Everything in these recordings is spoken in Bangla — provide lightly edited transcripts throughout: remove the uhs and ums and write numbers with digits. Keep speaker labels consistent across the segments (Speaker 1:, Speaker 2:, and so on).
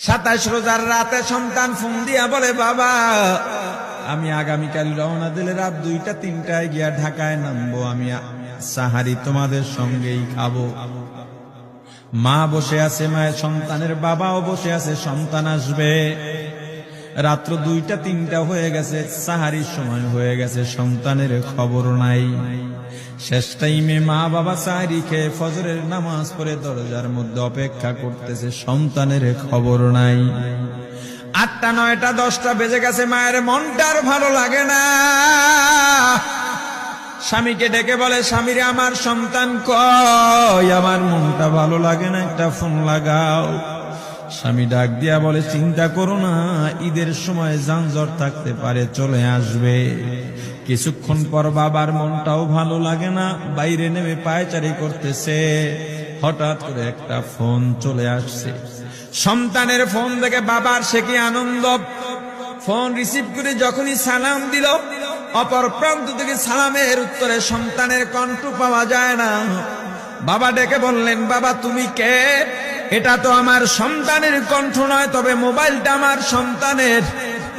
Speaker 1: 27 রোজার রাতে সন্তান ফোন দিয়া বলে, বাবা আমি আগামীকাল রওনা দিলে রাত 2টা-3টায় গিয়া ঢাকায় নামবো, আমি সাহারি তোমাদের সঙ্গেই খাবো। মা বসে আছে, মায়ের সন্তানের বাবাও বসে আছে, সন্তান আসবে। রাত্র 2টা-3টা হয়ে গেছে, সাহারির সময় হয়ে গেছে, সন্তানের খবর নাই। শেষ টাইমে মা বাবা সাহারি খেয়ে ফজরের নামাজ পড়ে দরজার মধ্যে অপেক্ষা করতেছে, সন্তানের খবর নাই। 8টা, 9টা, 10টা বেজে গেছে, মায়ের মনটার ভালো লাগে না। স্বামীকে ডেকে বলে, স্বামীরে আমার সন্তান কই, আমার মনটা ভালো লাগে না, একটা ফোন লাগাও। স্বামী ডাক দিয়া বলে, চিন্তা করো না, ঈদের সময় যানজট থাকতে পারে, চলে আসবে। কিছুক্ষণ পর বাবার মনটাও ভালো লাগে না, বাইরে নেমে পায়চারি করতেছে। হঠাৎ করে একটা ফোন চলে আসছে। সন্তানের ফোন দেখে বাবার সে কি আনন্দ। ফোন রিসিভ করে যখনই সালাম দিল, অপর প্রান্ত থেকে সালামের উত্তরে সন্তানের কণ্ঠ পাওয়া যায় না। বাবা ডেকে বললেন, বাবা তুমি কে? এটা তো আমার সন্তানের কণ্ঠ নয়, তবে মোবাইলটা আমার সন্তানের।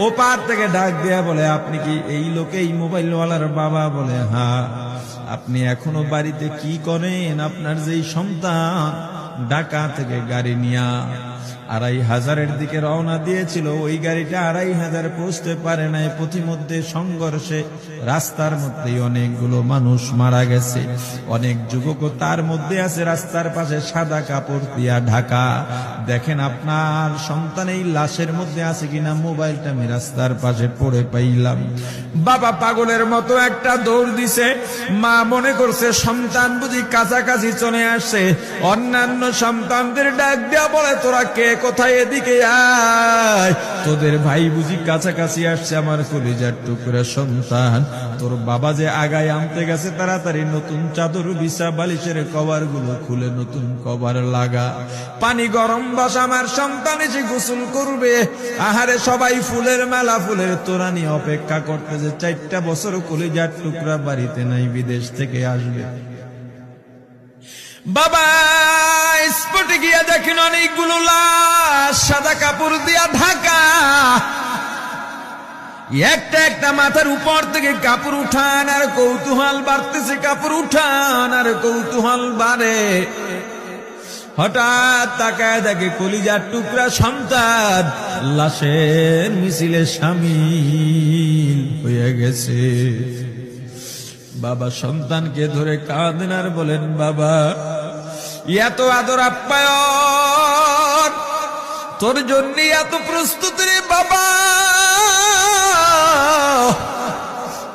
Speaker 1: ওপার থেকে ডাক দেয়া বলে, আপনি কি এই লোকে, এই মোবাইলওয়ালার বাবা? বলে, হ্যাঁ। আপনি এখনো বাড়িতে কি করেন? আপনার যেই সন্তান ঢাকা থেকে গাড়ি নিয়া 2500-এর দিকে রওনা দিয়েছিল, ওই গাড়িটা 2500 পৌঁছতে পারে নাই। পথিমধ্যে সংঘর্ষে রাস্তার মধ্যেই অনেকগুলো মানুষ মারা গেছে, অনেক যুবকও তার মধ্যে আছে। রাস্তার পাশে সাদা কাপড় দিয়া ঢাকা। দেখেন আপনার সন্তান এই লাশের মধ্যে আছে কিনা। মোবাইলটা আমি রাস্তার পাশে পড়ে পাইলাম। বাবা পাগলের মতো একটা দৌড় দিছে। মা মনে করছে সন্তান বুঝি কাছাকাছি চলে আসছে। অন্যান্য সন্তানদের ডাক দেয়া বলে, তোরা কে, কোথায়, এদিকে আয়, তোদের ভাই বুঝি কাছাকাছি আসছে। আমার কলিজার টুকরা সন্তান, তোর বাবা যে আগায় আনতে গেছে, তাড়াতাড়ি নতুন চাদর বিছা, বালিশের কভার গুলো খুলে নতুন কভার লাগা, পানি গরম বস, আমার সন্তান এসে গোসল করবে। আহারে সবাই ফুলের মেলা, ফুলের তোড়া নিয়ে অপেক্ষা করতেছে। 4টা বছর কলিজার টুকরা বাড়িতে নাই, বিদেশ থেকে আসবে। বাবা স্পটে গিয়া দেখেন অনেকগুলো লাশ সাদা কাপড় দিয়া ঢাকা। একটা একটা মাথার উপর থেকে কাপড় উঠান আর কৌতূহল বাড়তেছে, কাপড় উঠান আর কৌতূহল বাড়ে। হঠাৎ তাকায় দেখে কলিজার টুকরা সন্তান লাশের মিছিলে শামিল হয়ে গেছে। বাবা সন্তানকে ধরে কাঁদেন আর বলেন, বাবা এত আদর আপ্যায়ন তোর জন্য, এত প্রস্তুতি রে বাবা।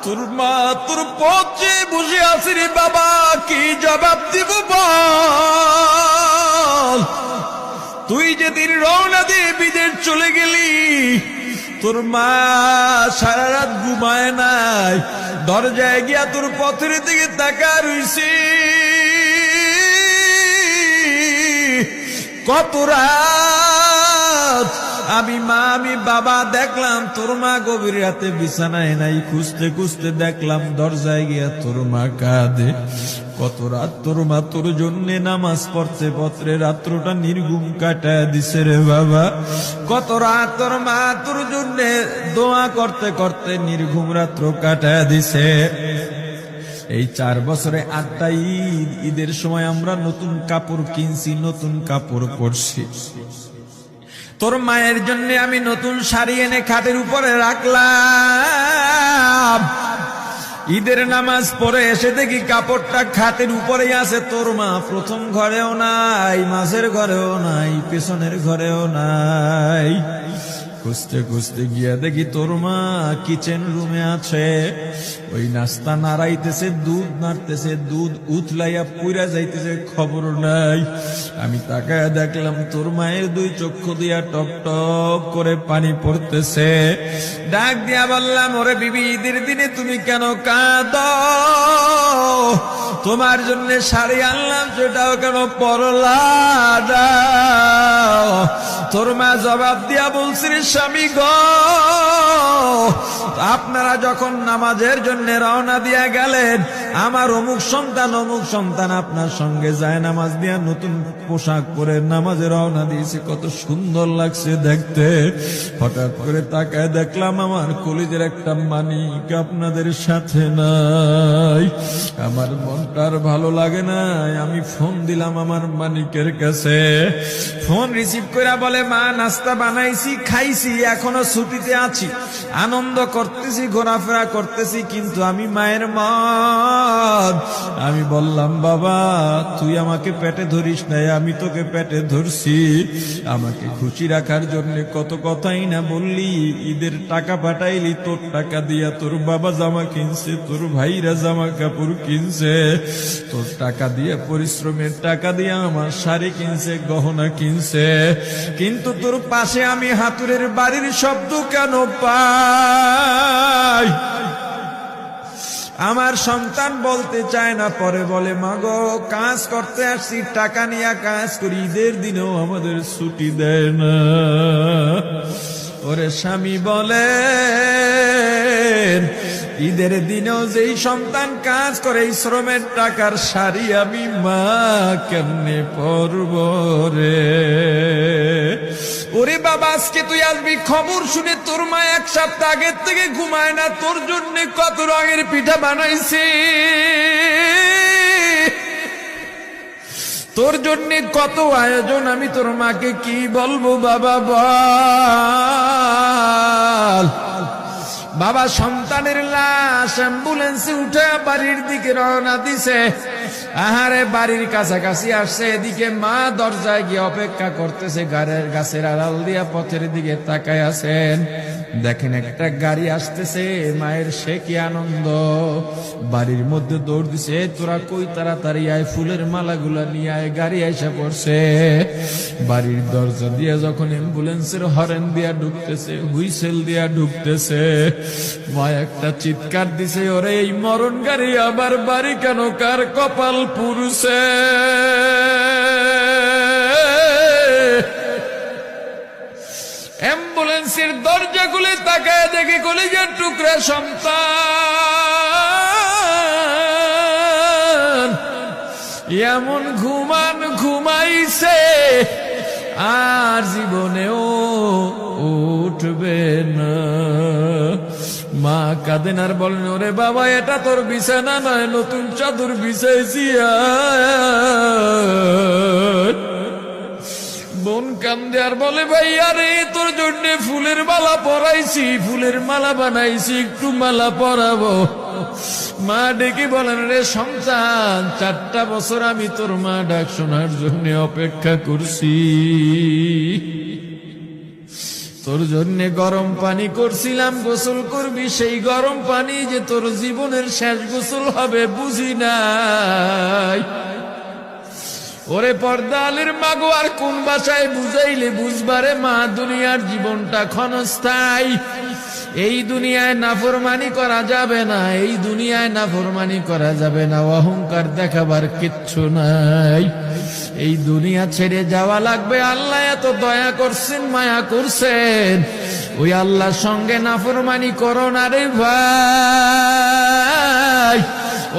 Speaker 1: তোর মা তোর পথে বসে আছে রে বাবা, কি জবাব দিব বল? তুই যেদিন রওনা দিয়ে বিদেশ চলে গেলি, তোর মা সারা রাত ঘুমায় নাই, দরজায় গিয়া তোর পথের দিকে তাকা রইছি। কত রাত আমি মা, আমি বাবা দেখলাম তোর মা গভীর রাতে বিছানায় নাই। খুঁজতে খুঁজতে দেখলাম দরজায় গিয়া তোর মা কাঁদে। কত রাত তোর মা তোর জন্য নামাজ পড়তে পড়তে রাত্রটা নির্ঘুম কাটায় দিছে রে বাবা। কত রাত তোর মা তোর জন্য দোয়া করতে করতে নির্ঘুম রাত্র কাটায় দিছে। এই 4 বছরে 8টা ঈদ, ঈদের সময় আমরা নতুন কাপড় কিনছি, নতুন কাপড় পরছি। তোর মায়ের জন্য আমি নতুন শাড়ি এনে খাটের উপরে রাখলাম। ঈদের নামাজ পড়ে এসে দেখি কাপড়টা খাটের উপরেই আছে। তোর মা প্রথম ঘরেও নাই, মাঝের ঘরেও নাই, পেছনের ঘরেও নাই। খুঁজতে খুঁজতে গিয়া দেখি তোর মা কিচেন রুমে আছে। ওই নাস্তা নাড়াইতেছে, দুধ নাড়তেছে, দুধ উতলাইয়া পুইরা যাইতেছে, খবর নাই। আমি তাকায় দেখলাম তোর মায়ের 2 চক্ষু দিয়া টপ টপ করে পানি পড়তেছে। ডাক দিয়া বললাম, ওরে বিবি, ঈদের দিনে তুমি কেন কাঁদো? তোমার জন্য শাড়ি আনলাম, সেটাও কেন পরলা? তোর মা জবাব দিয়া বলছে, রে স্বামী গো, আপনারা যখন নামাজের জন্য রওনা দিয়া গেলেন, আমার অমুক সন্তান আপনার সঙ্গে যায় নামাজ দিয়া নতুন পোশাক পরে নামাজে রওনা দিয়েছে, কত সুন্দর লাগছে দেখতে। হঠাৎ করে তাকায় দেখলাম আমার কলিজের একটা মানিক আপনাদের সাথে নাই। আমার মনটার ভালো লাগে নাই। আমি ফোন দিলাম আমার মানিকের কাছে। ফোন রিসিভ করে বলে, মা নাস্তা বানাইছি, খাইছি, এখনো ছুটিতে আছি, আনন্দ করতেছি, ঘোরাফেরা করতেছি, কিন্তু আমি মায়ের মন। আমি বললাম, বাবা তুই আমাকে পেটে ধরিস নাই, আমি তোকে পেটে ধরছি। আমাকে খুশি রাখার জন্য কত কথাই না বললি। ঈদের টাকা পাঠাইলি, তোর টাকা দিয়া তোর বাবা জামা কিনছে, তোর ভাইরা জামা কাপড় কিনছে, তোর টাকা দিয়ে পরিশ্রমের টাকা দিয়ে আমার শাড়ি কিনছে, গহনা কিনছে, কিন্তু তোর পাশে আমি হাতুড়ের বাড়ির শব্দ কেন পাই? আমার সন্তান বলতে চায় না, পরে বলে, মাগো কাজ করতে আসছি, টাকা নিয়ে কাজ করি, ঈদের দিনেও আমাদের ছুটি দেয় না। ওরে স্বামী বলে, ঈদের দিনেও যেই সন্তান কাজ করে, এই শ্রমের টাকার শাড়ি আমি মা কেমনে পরব রে? ওরে বাবা, আজকে তুই আসবি, খবর শুনে তোর মা এক সপ্তাহ আগের থেকে ঘুমায় না, তোর জন্য কত রঙের পিঠা বানাইছি, তোর জন্য কত আয়োজন, আমি তোর মাকে কি বলবো বাবা বল। বাবা সন্তানের লাশ অ্যাম্বুলেন্সে উঠে বাড়ির দিকে রওনা দিছে। আহারে বাড়ির কাছাকাছি আসছে, এদিকে মা দরজায় গিয়ে অপেক্ষা করতেছে, গাছের আড়াল দিয়া পথের দিকে তাকায় আছেন। দেখেন একটা গাড়ি আসতেছে, মায়ের সে কি আনন্দ, বাড়ির মধ্যে দৌড় দিছে, তোরা কই তাড়াতাড়ি আয়, ফুলের মালাগুলা নিয়ে আয়, গাড়ি এসে পড়ছে। বাড়ির দরজা দিয়ে যখন অ্যাম্বুলেন্সের হরেন দিয়া ঢুকতেছে, হুইসেল দিয়া ঢুকতেছে, মা একটা চিৎকার দিছে, ওরে এই মরণ গাড়ি আবার বাড়ি কেন, কার কপাল পুরুষে? অ্যাম্বুলেন্সের দরজা খুলে তাকায় দেখে কলিজার টুকরা সন্তান এমন ঘুমাইছে, আর জীবনেও উঠবে না। মা কাঁদেন আর বলেন, ওরে বাবা এটা তোর বিছানা নয়, নতুন চাদর বিছাইছি। বোন কান্দে আর বলে, ভাই আরে তোর জন্য ফুলের মালা পরাইছি, ফুলের মালা বানাইছি, একটু মালা পরাবো। মা ডেকে বলেন, রে সন্তান, 4টা বছর আমি তোর মা ডাক শোনার জন্য অপেক্ষা করছি, তোর জন্য গরম পানি করছিলাম, গোসল করবি, সেই গরম পানি যে তোর জীবনের শেষ গোসল হবে বুঝি নাই। ওরে পর্দালের মাগো, আর কোন ভাষায় বুঝাইলে বুঝবারে মা, দুনিয়ার জীবনটা ক্ষণস্থায়ী, এই দুনিয়ায় নাফরমানি করা যাবে না, এই দুনিয়ায় নাফরমানি করা যাবে না, অহংকার দেখাবার কিচ্ছু নাই, এই দুনিয়া ছেড়ে যাওয়া লাগবে। আল্লাহ এত দয়া করছেন, মায়া করছেন, ওই আল্লাহর সঙ্গে নাফরমানি করো না রে ভাই,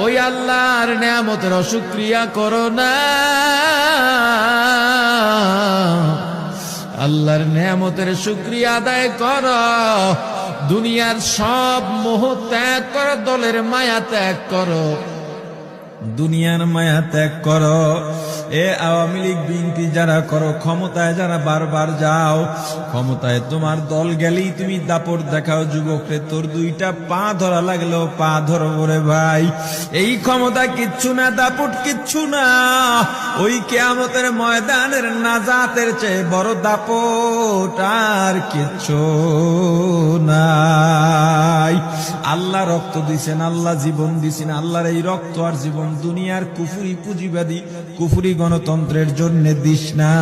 Speaker 1: ওই আল্লাহর নেয়ামতের অশুকরিয়া করো না, আল্লাহর নেয়ামতের শুকরিয়া আদায় করো, দুনিয়ার সব মোহ ত্যাগ করো, দলের মায়া ত্যাগ করো, দুনিয়ার মায়া ত্যাগ করো। এ আওয়ামী লীগ বিএনপি যারা করো, ক্ষমতায় যারা বারবার যাও, ক্ষমতায় তোমার দল গেলেই তুমি দাপট দেখাও, যুবকরে তোর 2টা পা ধরা লাগলেও পা ধরো রে ভাই, এই ক্ষমতা কিচ্ছু না, দাপট কিচ্ছু না, ওই কিয়ামতের ময়দানের নাজাতের চেয়ে বড় দাপট আর কিচ্ছু নাই। আল্লাহ রক্ত দিছেন, আল্লাহ জীবন দিছেন, আল্লাহর এই রক্ত আর জীবন দুনিয়ার কুফরি পুঁজিবাদী কুফরি গণতন্ত্রের জন্য দিস না,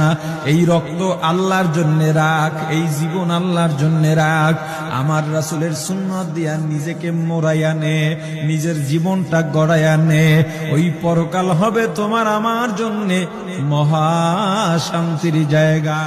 Speaker 1: এই রক্ত আল্লাহর জন্য রাখ, এই জীবন আল্লাহর জন্য রাখ। আমার রাসূলের সুন্নাত দিয়া নিজেকে মোড়াইয়া নে, নিজের জীবনটা গড়াইয়া নে, ওই পরকাল হবে তোমার আমার জন্য মহা শান্তির জায়গা।